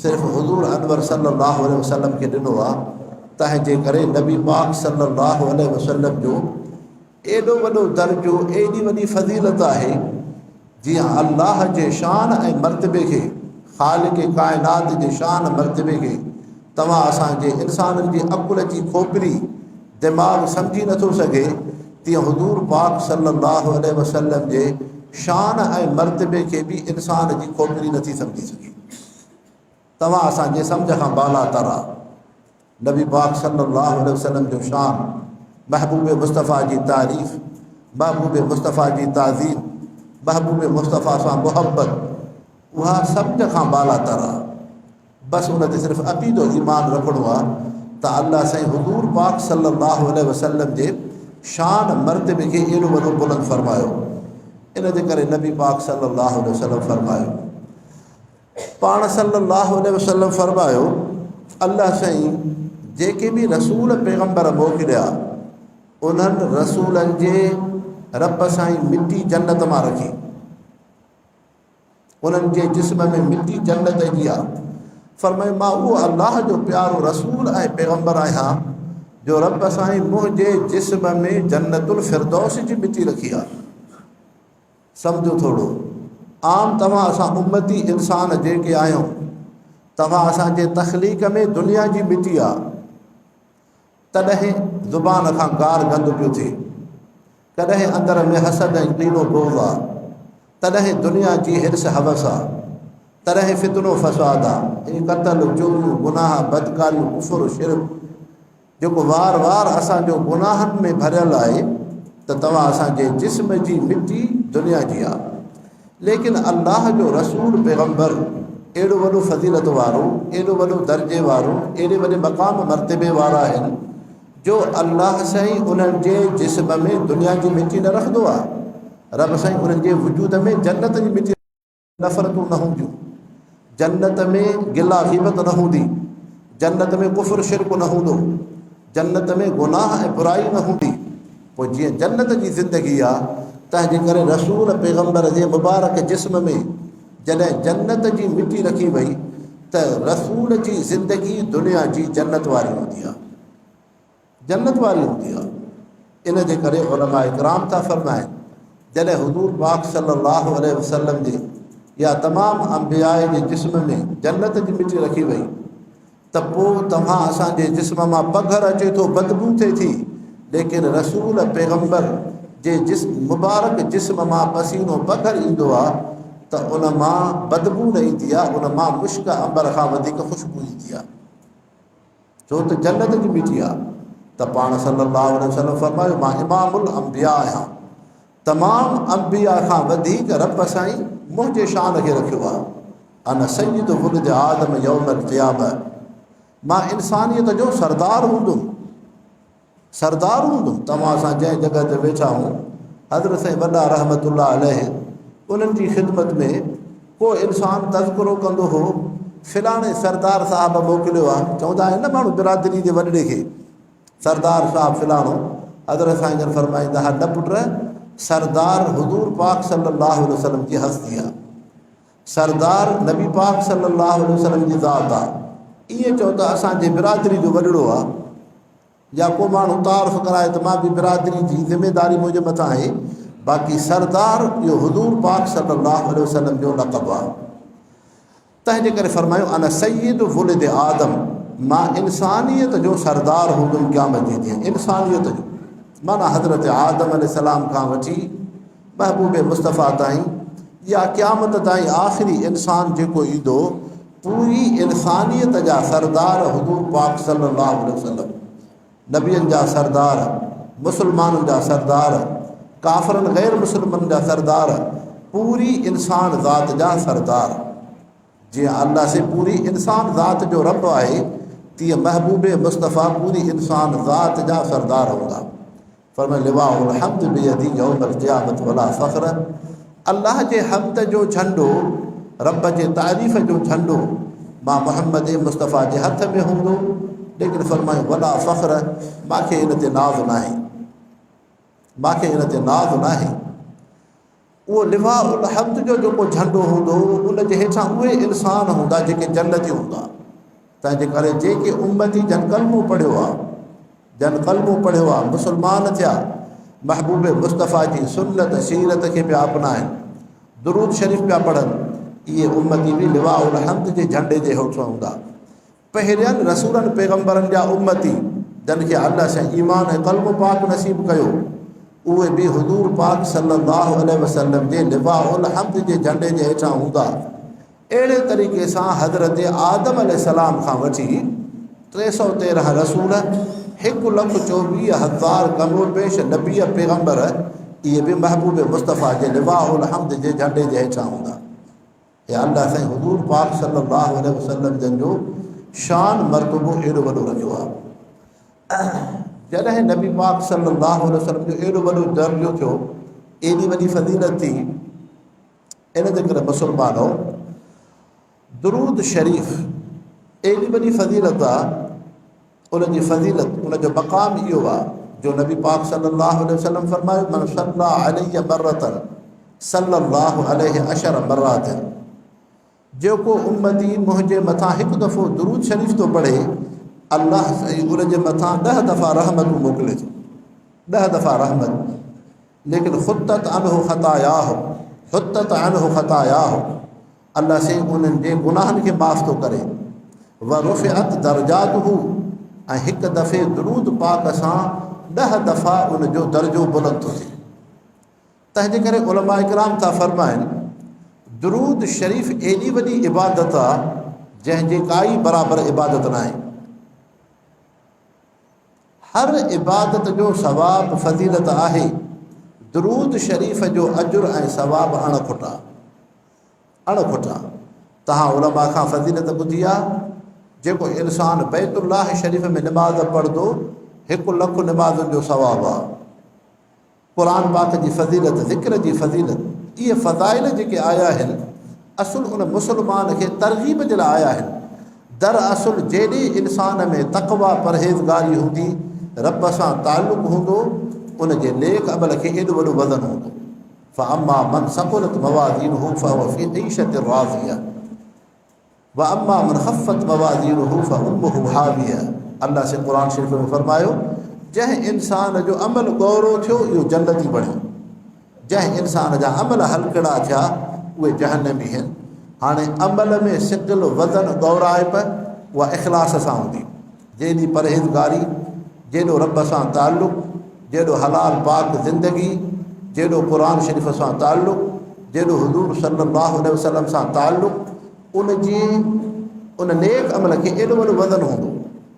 सिर्फ़ु हुज़ूर अनवर सल्लल्लाहु अलैहि वसल्लम खे ॾिनो आहे। तंहिंजे करे नबी पाक सल्लल्लाहु अलैहि वसल्लम जो एॾो वॾो दर्जो, एॾी वॾी फ़ज़ीलत आहे, जीअं अल्लाह जे शान ऐं मर्तबे खे, ख़ालिक़ काइनात जे शान मर्तबे खे तव्हां असांजे इंसाननि जी अक़ुल जी खोपरी दिमाग़ सम्झी नथो सघे, तीअं हुज़ूर पाक सल्लल्लाहु अलैहि वसल्लम जे शान ऐं मर्तबे खे बि इंसान जी खोपरी नथी सम्झी सघे। तव्हां असांजे सम्झ खां बाला तरा नबी पाक सल्लल्लाहु अलैहि वसल्लम जो शान, महबूब मुस्तफ़ा जी तारीफ़, महबूब मुस्तफ़ा जी ताज़ीम, महबूब मुस्तफ़ा सां मुहब्बत, उहा सम्झ खां बाला तरा। बसि उन ते सिर्फ़ु अक़ीदो ईमान रखिणो आहे त अल्लाह साईं हुज़ूर पाक सल्लल्लाहु अलैहि वसल्लम जे शान मर्तबे खे एॾो वॾो बुलंद फरमायो। इन जे करे नबी पाक सल्लल्लाहु अलैहि वसल्लम फरमायो, पाण सल्लल्लाहु अलैहि वसल्लम फरमायो, अल्लाह साईं जेके बि रसूल पैगम्बर मोकिलिया उन्हनि रसूलनि जे रब साईं मिटी जन्नत मां रखी, उन्हनि जे जिस्म में मिटी जन्नत जी आहे। फरमाए मां उहो अल्लाह जो प्यारो रसूल ऐं पैगम्बर आहियां जो रब साईं मुंहिंजे जिस्म में जन्नतुल फिरदौस जी मिटी रखी आहे। सम्झो थोरो, आम तव्हां असां उम्मती इंसान जेके आहियूं, तव्हां असांजे तख़लीक़ में दुनिया जी मिटी आहे, तॾहिं ज़ुबान खां गार गंद पियो थिए, कॾहिं अंदर में हसद ऐं कीनो बोज़ आहे, तॾहिं दुनिया जी हिर्स हवस आहे, तॾहिं फितनो फ़साद आहे, इन क़तल चोरियूं गुनाह बदकारियूं कुफ़ुर शिरक जेको वार वार असांजो गुनाहनि में भरियल आहे, त तव्हां असांजे जिस्म जी मिटी दुनिया जी आहे। लेकिन अल्लाह जो रसूल पैगम्बर एॾो वॾो फ़ज़ीलत वारो, एॾो वॾो दर्जे वारो, एॾे वॾे मक़ाम मर्तबे वारा आहिनि जो अल्लाह साईं उन्हनि जे जिस्म में दुनिया जी मिटी न रखंदो आहे। रब साईं उन्हनि जे वजूद में जन्नत जी मिटी, नफ़रतूं न हूंदियूं, जन्नत में गिला ग़ीबत न हूंदी, जन्नत में कुफ़्र शिरक न हूंदो, जन्नत में गुनाह ऐं बुराई न हूंदी। पोइ जीअं जन्नत जी ज़िंदगी आहे, तंहिंजे करे रसूल पैगम्बर जे मुबारक जिस्म में जॾहिं जन्नत जी मिटी रखी वई त रसूल जी ज़िंदगी दुनिया जी जन्नत वारी हूंदी आहे, जन्नत वारी हूंदी आहे। इन जे करे उलमा इकराम था फरमाइनि, जॾहिं हुज़ूर पाक सल्लल्लाहु अलैहि वसल्लम जे या तमामु अंबिया जे जिस्म में जन्नत जी मिटी रखी वई त पोइ तव्हां असांजे जिस्म मां पघर अचे थो, बदबू थिए थी, लेकिन रसूल पैगम्बर जे मुबारक जिस्म मां पसीनो पघर ईंदो आहे त उन मां बदबू न ईंदी आहे, उन मां मुश्क अंबर खां वधीक ख़ुशबू ईंदी आहे, छो त जन्नत जी मिटी आहे। त पाण सल्लल्लाहु अलैहि वसल्लम फरमायो, मां इमामुल अंबिया आहियां, तमामु अंबिया खां वधीक रब साईं मुंहिंजे शान खे रखियो आहे। अन सय्यिद वुलद आदम यौमल क़ियामह, मां इंसानियत जो सरदार हूंदुमि, सरदार हूंदुमि। तव्हां असां जंहिं जॻह ते वेठा आहियूं, हज़रत साईं वॾा रहमतुल्लाह अलैहि उन्हनि जी ख़िदमत में को इंसानु तज़किरो कंदो हो, फिलाणे सरदार साहिबु मोकिलियो आहे, चवंदा आहिनि न माण्हू बिरादरी जे वॾड़े खे सरदार साहिबु फिलाणो, हज़रत साईं जन फरमाईंदा हा, न पुट, सरदार हुज़ूर पाक सल्लल्लाहु अलैहि वसल्लम जी हस्ती आहे, सरदार नबी पाक सल्लल्लाहु अलैहि वसल्लम जी ज़ात आहे। ईअं चओ त असांजे बिरादरी जो वॾड़ो आहे, या को माण्हू तारीफ़ कराए त मां बि बिरादरी जी ज़िमेदारी मुंहिंजे मथां आहे, बाक़ी सरदार इहो हुज़ूर पाक सल्लल्लाहु अलैहि वसल्लम जो लक़ब आहे। तंहिंजे करे फरमायो, अन सय्यिद वुलद आदम, मां इंसानियत जो सरदार हूंदुमि क़यामत जे ॾींहुं। इंसानियत जो माना हज़रत आदम अलैहिस्सलाम खां वठी महबूब मुस्तफ़ा ताईं या क़यामत ताईं आख़िरी इंसान जेको ईंदो, पूरी इंसानियत जा सरदार हुज़ूर पाक सल्लल्लाहु अलैहि वसल्लम, नबियनि जा सरदार, मुसलमाननि जा सरदार, काफ़िरनि गैर मुसलमाननि जा सरदार, पूरी इंसान ज़ात जा सरदार। जीअं अल्लाह से पूरी इंसान ज़ात जो रब आहे, तीअं महबूब मुस्तफ़ा पूरी इंसान ज़ात जा सरदार हूंदा। फरमाए, लिवाउल हम्द बियदी यौमल क़ियामत वला फ़ख्र, अल्लाह जे हम्द जो झंडो, रब जे तारीफ़ जो झंडो मां मुहम्मद मुस्तफ़ा जे हथ में हूंदो, लेकिन फरमाए वला फ़ख्र, मूंखे इन ते नाज़ न आहे, मूंखे इन ते नाज़ न आहे। उहो लिवाउल हम्द जो जेको झंडो हूंदो, उन जे हेठां उहे इंसान हूंदा जेके जन्नती हूंदा। तंहिंजे करे जेके उम्मती जन कलमो पढ़ियो आहे, जन कलमो पढ़ियो आहे, मुसलमान थिया, महबूब मुस्तफ़ा जी सुन्नत सीरत खे पिया अपनाइनि, दुरूद शरीफ़ पिया पढ़नि, इहे उम्मती बि लिवाउल हम्द जे झंडे जे हेठि हूंदा। पहिरियनि रसूलनि पैगम्बरनि जा उम्मती जन खे अल्लाह सां ईमान ऐं कलमो पाक नसीब कयो, उहे बि हुज़ूर पाक सल्लल्लाहु अलैहि वसल्लम जे लिवाउल हम्द जे झंडे जे हेठां हूंदा। अहिड़े तरीक़े सां हज़रत आदम अलैहिस्सलाम खां वठी 313 रसूल, 1,24,000 कमो पेश नबी पैगम्बर, इहे बि महबूब मुस्तफ़ा जे लिवाउल हम्द जे झंडे जे हेठां हूंदा। या अल्लाह साईं हुज़ूर पाक सल्लल्लाहु अलैहि वसल्लम जंहिंजो शान मर्तबो एॾो वॾो रखियो आहे। जॾहिं नबी पाक सल्लल्लाहु अलैहि वसल्लम जो एॾो वॾो दर्जो थियो, एॾी वॾी फज़ीलत थी, इन जे करे मुस्लमानो दुरूद शरीफ़ एॾी वॾी फज़ीलत आहे, उनजी फज़ीलत उनजो मक़ाम इहो आहे जो नबी पाक सल्लल्लाहु अलैहि वसल्लम फरमायो, मन सल्ला अलैहि मर्रतन सल्लल्लाहु अलैहि अशर मर्रातिन, जेको उम्मती मुंहिंजे मथां हिकु दफ़ो दुरूद शरीफ़ थो पढ़े, अल्लाह साईं उनजे मथां 10 दफ़ा रहमतूं मोकिले थो, 10 दफ़ा रहमत। लेकिन ख़ुत्तत अनहु ख़तायाहु, ख़ुत्तत अनहु ख़तायाहु, अल्लाह साईं उन्हनि जे गुनाहनि खे माफ़ थो करे। व रुफ़िअत दर्जातुहु, ऐं हिकु दफ़े दुरूद पाक सां 10 दफ़ा उनजो दर्जो बुलंद थो थिए। तंहिंजे करे उलमा इकराम था फ़रमाइनि, दुरूद शरीफ़ एॾी वॾी इबादत आहे जंहिंजे काई बराबरि इबादत न आहे। हर इबादत जो सवाब फज़ीलत आहे, दुरूद शरीफ़ जो अजुर ऐं सवाब अणखुटा अणखुटा। तव्हां उलमा खां फज़ीलत ॿुधी आहे, जेको इंसानु बैतुल्लाह शरीफ़ में निमाज़ पढ़ंदो 1 लख निमाज़ुनि जो सवाबु आहे। क़ुरान पाक जी फज़ीलत, ज़िक्र जी फज़ीलत, इहे फ़ज़ाइल जेके आया आहिनि असुल उन मुस्लमान खे तरग़ीब जे लाइ आया आहिनि। दरअसुल जेॾे इंसान में तक़वा परहेज़गारी हूंदी, रब सां ताल्लुक़ हूंदो, उनजे नेक अमल खे एॾो वॾो वज़न हूंदो। फ़अम्मा मन सक़ुलत मवाज़ीनुहु फ़हुव फ़ी ईशतिन राज़िया व अम्मा मन ख़फ़्फ़त मवाज़ीनुहु फ़उम्मुहु हाविया। अल्लाह से क़ुरान शरीफ़ में फ़रमायो, जंहिं इंसान जो अमल गौरो थियो इहो जन्नती बणियो, जंहिं इंसान जा अमल हलकड़ा थिया उहे जहन्नमी आहिनि। हाणे अमल में सिक़िल वज़न गौराइब उहा इख़लास सां हूंदी। जेॾी परहेज़गारी, जेॾो रब सां ताल्लुक़, जेॾो हलाल पाक ज़िंदगी, जेॾो क़ुरान शरीफ़ सां ताल्लुक़, जेॾो हुज़ूर सल्लल्लाहु अलैहि वसल्लम सां ताल्लुक़, उन नेक अमल खे एॾो वॾो वज़न हूंदो।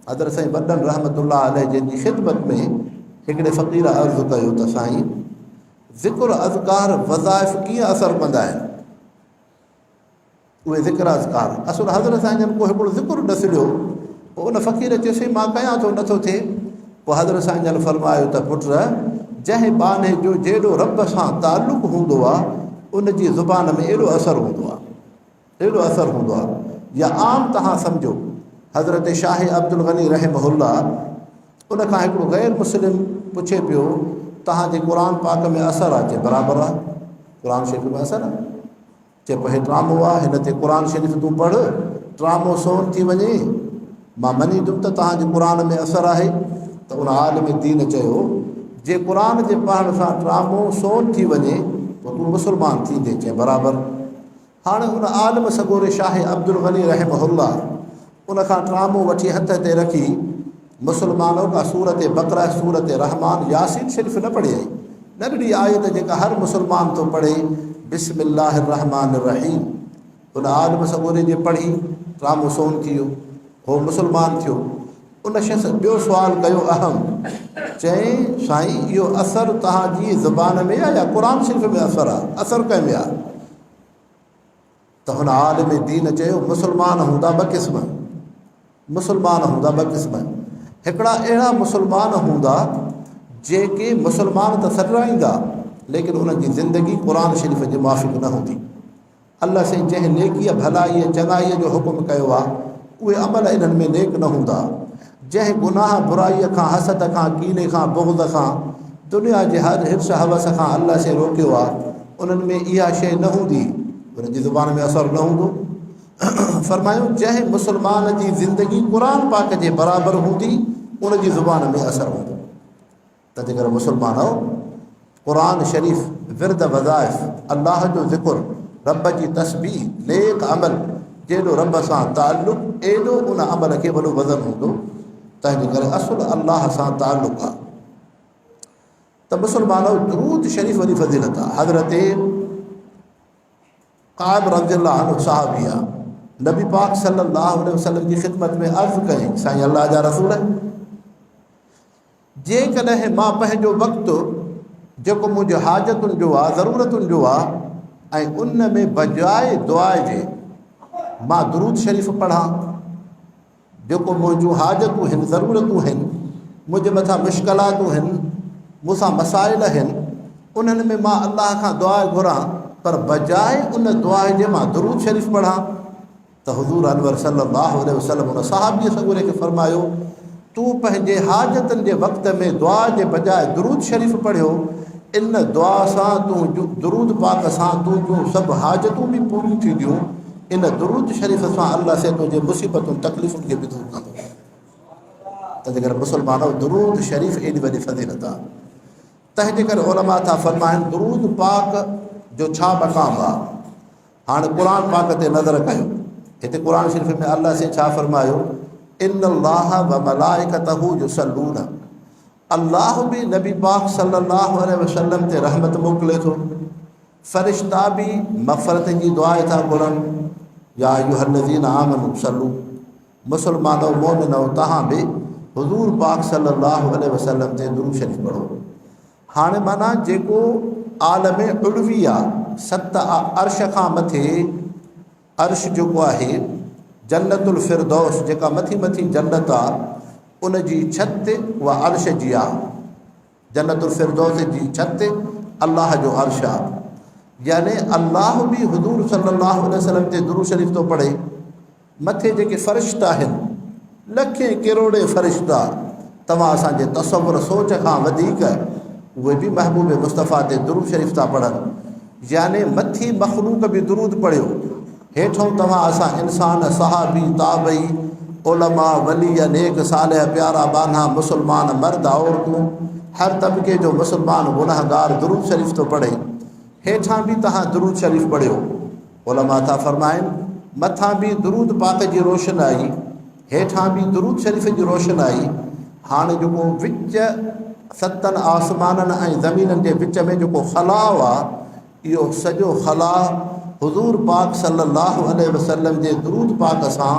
हज़रत साईं वॾनि रहमतुल्लाह अलैहि जंहिंजी ख़िदमत में हिकिड़े फ़क़ीर अर्ज़ु कयो त साईं, ज़िक्र अज़कार वज़ाइफ़ कीअं असरु कंदा आहिनि? उहे ज़िक्र अज़कार असुल हज़रत साईं जन को हिकिड़ो ज़िक्र ॾसियो, पोइ उन फ़क़ीर चयोसीं मां कयां थो, नथो थिए। पोइ हज़रत साईं जन फरमायो त पुट, जंहिं बाने जो जेॾो रब सां ताल्लुक़ हूंदो आहे उनजी ज़ुबान में एॾो असरु हूंदो आहे, एॾो असरु हूंदो आहे। या आम तव्हां सम्झो, हज़रत शाह अब्दुल गनी रहमहुल्लाह, उन खां हिकिड़ो ग़ैर मुस्लिम पुछे पियो, तव्हांजे क़ुरान पाक में असरु आहे? चए बराबरि आहे, क़ुरान शरीफ़ में असरु आहे। चए पोइ हे ड्रामो आहे, हिन ते क़ुरान शरीफ़ तूं पढ़, ड्रामो सोन थी वञे। मां मञींदुमि त तव्हांजे क़ुरान में असरु आहे। त उन आलिम दीन चयो, जे क़ुरान जे पढ़ण सां ड्रामो सोन थी वञे पोइ तूं मुस्लमान थींदे। चए बराबरि। हाणे उन आलिम सगोरे शाह अब्दुल गनी रहमहुल्लाह उन खां ड्रामो वठी हथ ते रखी मुस्लमानों का सूरत बकरा, सूरत रहमान, यासीन शरीफ़ न पढ़े आई। नगड़ी आयत जेका हर मुस्लमान तो पढ़े, बिस्मिल्लाहिर रहमानिर रहीम। उन आलिम सगोरे जे पढ़ी ड्रामो सोन थी वियो, हो मुस्लमान थियो। उन शख़्स ॿियो सुवाल कयो अहम, चई साईं इहो असरु तव्हांजी ज़ुबान में आहे या क़ुरान शरीफ़ में असरु आहे? असरु कंहिं में आहे? त हुन आलिम दीन चयो, मुस्लमान हूंदा ॿ क़िस्म, मुस्लमान हूंदा ॿ क़िस्म। हिकिड़ा अहिड़ा मुस्लमान हूंदा जेके मुस्लमान त सॾाईंदा, लेकिन उन्हनि जी ज़िंदगी क़ुरान शरीफ़ जे मुआफ़िक़ न हूंदी। अल्लाह साईं जंहिं नेकीअ भलाईअ चङाईअ जो हुकुम कयो आहे, उहे अमल इन्हनि में नेक न हूंदा। जंहिं गुनाह बुराईअ खां, हसद खां, कीने खां, बुग़्ज़ खां, दुनिया जे हर हिर्स हवस खां अल्लाह से रोकियो आहे, उन्हनि में इहा शइ न हूंदी, उनजी ज़ुबान में असरु न हूंदो। फरमायूं, जंहिं मुस्लमान जी ज़िंदगी क़ुरान पाक जे बराबरि हूंदी, उनजी ज़ुबान में असरु हूंदो। तंहिंजे करे मुस्लमानो, क़ुरान शरीफ़, विर्द वज़ाइफ़, अल्लाह जो ज़िक्र, रब जी तस्बीह, नेक अमल, जेॾो रब सां ताल्लुक़ एॾो उन अमल खे वॾो वज़न हूंदो। तंहिंजे करे असुल अल्लाह सां ताल्लुक़ आहे। त मुस्लमानो, दुरूद शरीफ़ वॾी फज़ीलत आहे। हज़रत क़ाइब रज़ियल्लाहु अन्हु सहाबी आहे, नबी पाक सल्लल्लाहु अलैहि वसल्लम जी ख़िदमत में अर्ज़ु कयईं, साईं अल्लाह जा रसूल, जेकॾहिं मां पंहिंजो वक़्तु जेको मुंहिंजो हाजतुनि जो आहे, ज़रूरतुनि जो आहे, ऐं उन में बजाए दुआ जे मां दुरूद शरीफ़ पढ़ां, जेको मुंहिंजूं हाजतूं आहिनि, ज़रूरतूं आहिनि, मुंहिंजे मथां मुश्किलातूं आहिनि, मूंसां मसाइल आहिनि, उन्हनि में मां अलाह खां दुआ घुरां, पर बजाए उन दुआ जे मां दुरूद शरीफ़ पढ़ां। त हुज़ूर अनवर सल्लल्लाहु अलैहि वसल्लम उन सहाबीअ सगूरे खे फरमायो, तूं पंहिंजे हाजतनि जे वक़्त में दुआ जे बजाए दुरूद शरीफ़ पढ़ियो, इन दुआ सां तूं दुरूद पाक सां तुंहिंजूं सभु हाजतूं बि पूरियूं थींदियूं। इन दुरूद शरीफ़ सां अल्लाह से तुंहिंजे मुसीबतुनि तकलीफ़ुनि खे बि दूर कंदो। तंहिंजे करे मुस्लमानो, दुरूद शरीफ़ एॾी वॾी फ़ज़ीलत आहे। तंहिंजे करे उलमा था फरमाइनि दुरूद पाक जो छा मक़ाम आहे। हाणे क़ुर पाक ते नज़र कयो, हिते क़ुर शरीफ़ में अल्लाह से छा फरमायो, इन्नल्लाह व मलाइकतहू युसल्लून, अल्लाह बि नबी पाक सल्लल्लाहु अलैहि वसल्लम ते रहमत मोकिले थो, फ़रिश्ता बि मग़फ़िरत जी दुआ था घुरनि। या अय्युहल्लज़ीना आमनू सल्लू, मुसलमानो मोमिनो तव्हां बि हुज़ूर पाक सल्लल्लाहु अलैहि वसल्लम ते दुरूद शरीफ़ पढ़ो। हाणे माना जेको आलम उलवी आहे, 7 अर्श खां मथे अर्श जेको आहे जन्नतुल फिरदौस, जेका मथी मथी जन्नत आहे, उन जी छत उहा अर्श जी आहे। जन्नतुल फिरदौस जी छत अल्लाह जो अर्श आहे। यानी अल्लाह बि हुज़ूर सल्लल्लाहु अलैहि वसल्लम ते दुरूद शरीफ़ थो पढ़े। मथे जेके फ़रिश्ता आहिनि, लखें किरोड़े फ़रिश्ता, तव्हां असांजे तसव्वुर सोच खां वधीक उहे बि महबूब मुस्तफ़ा ते दुरूद शरीफ़ था पढ़नि। यानी मथी मख़लूक बि दुरूद पढ़ियो, हेठों तव्हां असां इंसान, सहाबी, ताबई, उलमा, वली, नेक, सालिह, प्यारा, बाना, मुसलमान, मर्द, औरतूं, हर तबके जो मुसलमान गुनहगार दुरूद शरीफ़ थो पढ़े। हेठां बि तव्हां दुरूद शरीफ़ पढ़ियो। उलमा था फरमाइनि मथां बि दुरूद पाक जी रोशनाई, हेठां बि दुरूद शरीफ़ जी रोशनाई। हाणे जेको विच 7 आसमाननि ऐं ज़मीननि जे विच में जेको ख़लाउ आहे, इहो सॼो ख़लाउ हुज़ूर पाक सल्लल्लाहु अलैहि वसल्लम जे दुरूद पाक सां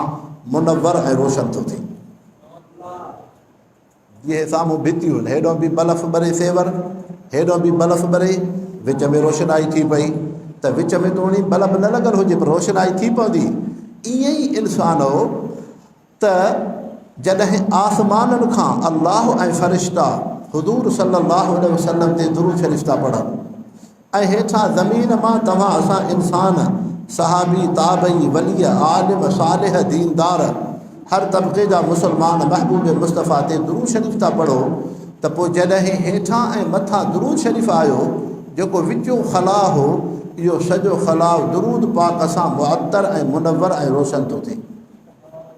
मुनव्वर ऐं रोशन थो थिए। जीअं साम्हूं भितियूं आहिनि, हेॾो बि बल्ब ॿरे सेवर, हेॾो बि बल्ब ॿरे, विच में रोशनाई थी पई, त विच में तोणी बल्ब न लॻल हुजे पर रोशनाई थी पवंदी। ईअं ई इंसान हो त जॾहिं आसमाननि खां अल्लाह ऐं फ़रिश्ता हुज़ूर सल्लल्लाहु अलैहि वसल्लम ते दुरूद शरीफ़ था पढ़नि, ऐं हेठां ज़मीन मां तव्हां असां इंसान, सहाबी, ताबई, वली, आलिम, सालिह, दीनदार, हर तबक़े जा मुसलमान महबूब मुस्तफ़ा ते दुरूद शरीफ़ था पढ़ो, त पोइ जॾहिं हेठां ऐं मथां दुरूद शरीफ़ आयो, जेको विचो ख़ला हो, इहो सॼो ख़लाउ दुरूद पाक सां मुअत्तर ऐं मुनव्वर ऐं रोशन थो थिए।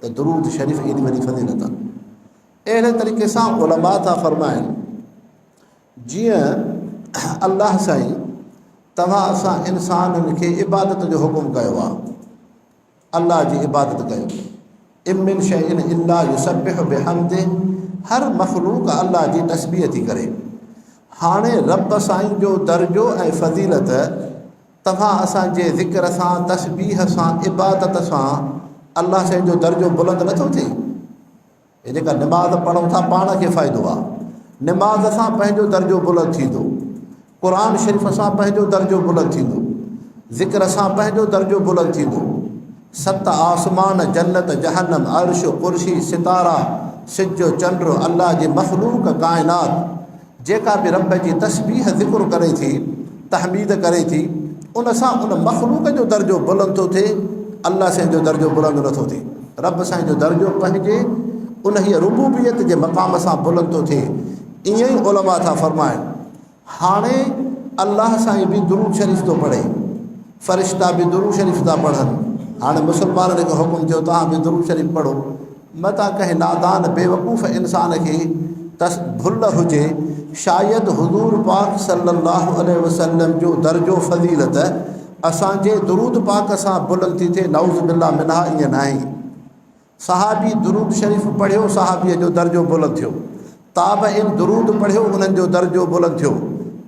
त दुरूद शरीफ़ एॾी वॾी फ़ज़ीलत आहे। अहिड़े तरीक़े सां उलमा था फरमाइनि, जीअं अल्लाह साईं तव्हां असां इंसाननि खे इबादत जो हुकुम कयो आहे, अल्लाह जी इबादत कयो। इमिन शैइन इल्ला युसब्बिहु बिहम्दिही, हर मख़लूक अल्लाह जी तस्बीह थी करे। हाणे रब साईं जो दर्जो ऐं फ़ज़ीलत तव्हां असांजे ज़िक्र सां, तस्बीह सां, इबादत सां अल्लाह साईं जो दर्जो बुलंद नथो थिए। हे जेका निमाज़ पढ़ूं था पाण खे फ़ाइदो आहे, निमाज़ सां पंहिंजो दर्जो बुलंद थींदो, क़ुर शरीफ़ सां पंहिंजो दर्जो बुलंद थींदो, ज़िक्र सां पंहिंजो दर्जो बुलंद थींदो। 7 आसमान, जन्नत, जहन्नम, अर्श, कुर्सी, सितारा, सिज, चंड, अल्लाह जी मख़लूक काइनात जेका बि रब जी तस्बीह ज़िक्र करे थी, तहमीद करे थी, उन सां उन मख़लूक जो दर्जो बुलंद थो थिए। अल्लाह साईं जो दर्जो बुलंद नथो थिए। रब साईं जो दर्जो पंहिंजे उन ही रुबूबियत जे मक़ाम सां बुलंद थो थिए। ईअं ई उलमा था फरमाइनि, हाणे अल्लाह साईं बि दुरूद शरीफ़ थो पढ़े, फ़रिश्ता बि दुरूद शरीफ़ था पढ़नि। हाणे मुसलमाननि खे हुकुम थियो तव्हां बि दुरूद शरीफ़ पढ़ो। मता कंहिं नादान बेवकूफ़ इंसान खे भुल हुजे, शायदि हुज़ूर पाक सल्लल्लाहु अलैहि वसल्लम जो दर्जो फ़ज़ीलत असांजे दुरूद पाक सां बुलंद थी थिए, नऊज़ बिल्लाह मिनहा, ईअं न आहे। सहाबी दुरूद शरीफ़ पढ़ियो, सहाबीअ जो दर्जो बुलंद थियो। ताबईन दुरूद पढ़ियो, उन्हनि जो दर्जो बुलंद थियो।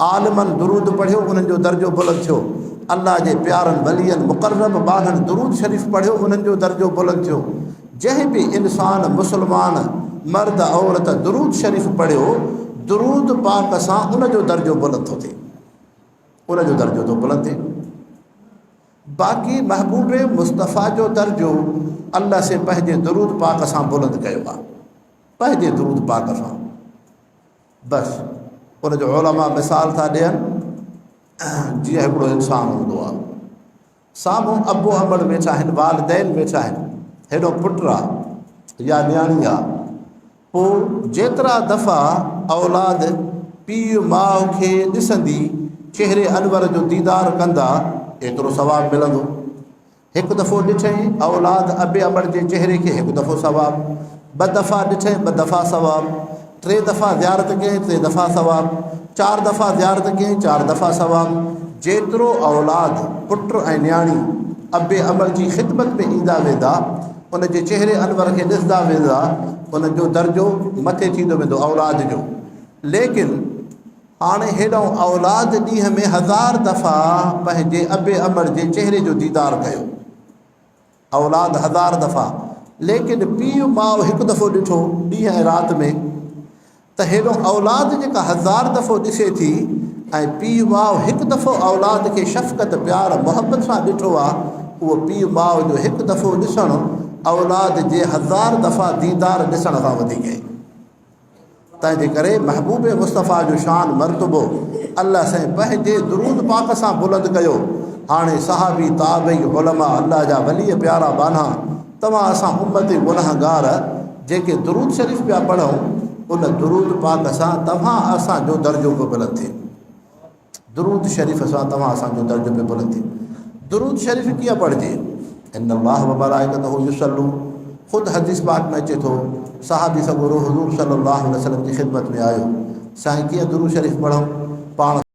आलिमनि दुरूद पढ़ियो, उन्हनि जो दर्जो बुलंद थियो। अल्लाह जे प्यारनि, वलियनि, मुक़र्रब ॿारनि दुरूद शरीफ़ पढ़ियो, उन्हनि जो दर्जो बुलंद थियो। जंहिं बि इंसान, मुसलमान, मर्द, औरत दुरूद शरीफ़ पढ़ियो, दुरूद पाक सां उन जो दर्जो बुलंद थो थिए, उन जो दर्जो थो बुलंद थिए। बाक़ी महबूब मुस्तफ़ा जो दर्जो अल्लाह से पंहिंजे दुरूद पाक सां बुलंद कयो आहे, पंहिंजे दुरूद पाक सां। बसि उनजो उलमा मिसाल था ॾियनि, जीअं हिकिड़ो इंसानु हूंदो आहे, साम्हूं अबो अमड़ वेठा आहिनि, वालिदैन वेठा आहिनि, हेॾो पुटु आहे या नियाणी आहे, पोइ जेतिरा दफ़ा औलाद पीउ माउ खे ॾिसंदी, चहिरे अनवर जो दीदार कंदा, एतिरो सवाबु मिलंदो। हिकु दफ़ो ॾिठई औलाद अबे अमड़ जे चहिरे खे, हिकु दफ़ो सवाबु, ॿ दफ़ा ॾिठई, ॿ दफ़ा सवाबु, टे दफ़ा ज़ियारत कयईं, टे दफ़ा सवाबु, चारि दफ़ा ज़ियारत कयईं, चारि दफ़ा सवाबु। जेतिरो औलाद पुटु ऐं नियाणी अबे अमड़ जी ख़िदमत में ईंदा वेंदा, उन जे चहिरे अनवर खे ॾिसंदा वेंदा, उनजो दर्जो मथे थींदो वेंदो औलाद जो। लेकिन हाणे हेॾो औलाद ॾींहं में 1000 दफ़ा पंहिंजे अबे अमड़ जे चहिरे जो दीदार कयो, औलाद 1000 दफ़ा, लेकिन पीउ माउ हिकु दफ़ो ॾिठो ॾींहं ऐं राति में, त हेॾो औलाद जेका 1000 दफ़ो ॾिसे थी ऐं पीउ माउ हिकु दफ़ो औलाद खे शफ़क़त प्यार मोहबत सां ॾिठो आहे, उहो पीउ माउ जो हिकु दफ़ो ॾिसणु औलाद जे 1000 दफ़ा दीदार ॾिसण खां वधीक आहे। तंहिंजे करे महबूब मुस्तफ़ा जो शान मर्तबो अल्लाह साईं पंहिंजे दुरूद पाक सां बुलंद कयो। हाणे सहाबी ताबई उलमा अल्लाह जा वली प्यारा बाना, तव्हां असां उम्मत गुनहगार जेके दुरूद शरीफ़ पिया पढ़ूं, उन दुरूद पाक सां तव्हां असांजो दर्जो पियो बुलंद थिए, दुरूद शरीफ़ सां तव्हां असांजो दर्जो पियो बुलंद थिए। दुरूद शरीफ़ कीअं पढ़िजे? इन्नल्लाह व मलाइकतहु युसल्लू, ख़ुदि हदीस पाक में अचे थो, साहबी सॻोरो हुज़ूर सल्लल्लाहु अलैहि वसल्लम जी ख़िदमत में आयो, साईं कीअं दुरूद शरीफ़ पढ़ूं? पाण